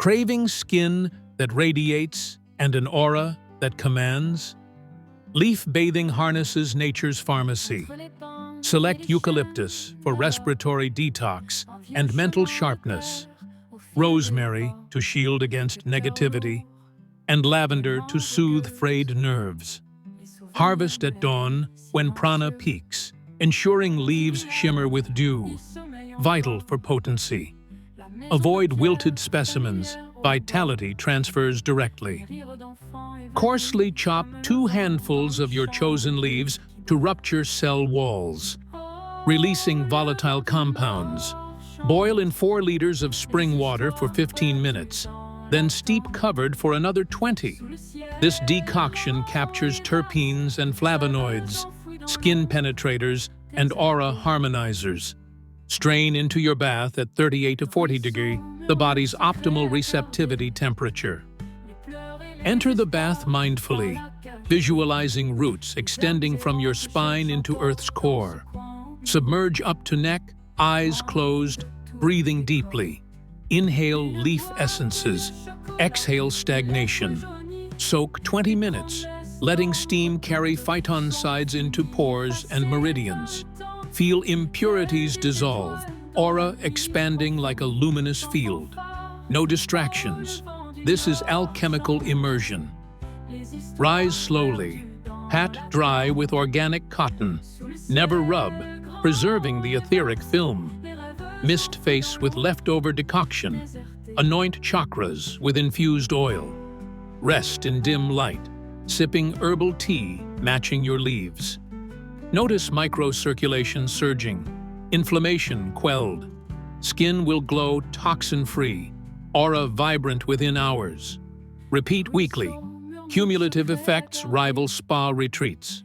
Craving skin that radiates and an aura that commands? Leaf bathing harnesses nature's pharmacy. Select eucalyptus for respiratory detox and mental sharpness, rosemary to shield against negativity, and lavender to soothe frayed nerves. Harvest at dawn when prana peaks, ensuring leaves shimmer with dew, vital for potency. Avoid wilted specimens, vitality transfers directly. Coarsely chop 2 handfuls of your chosen leaves to rupture cell walls, releasing volatile compounds. Boil in 4 liters of spring water for 15 minutes, then steep covered for another 20. This decoction captures terpenes and flavonoids, skin penetrators, and aura harmonizers. Strain into your bath at 38 to 40 degrees, the body's optimal receptivity temperature. Enter the bath mindfully, visualizing roots extending from your spine into Earth's core. Submerge up to neck, eyes closed, breathing deeply. Inhale leaf essences, exhale stagnation. Soak 20 minutes, letting steam carry phytoncides into pores and meridians. Feel impurities dissolve, aura expanding like a luminous field. No distractions. This is alchemical immersion. Rise slowly. Pat dry with organic cotton. Never rub, preserving the etheric film. Mist face with leftover decoction. Anoint chakras with infused oil. Rest in dim light, sipping herbal tea matching your leaves. Notice microcirculation surging, inflammation quelled. Skin will glow toxin-free, aura vibrant within hours. Repeat weekly. Cumulative effects rival spa retreats.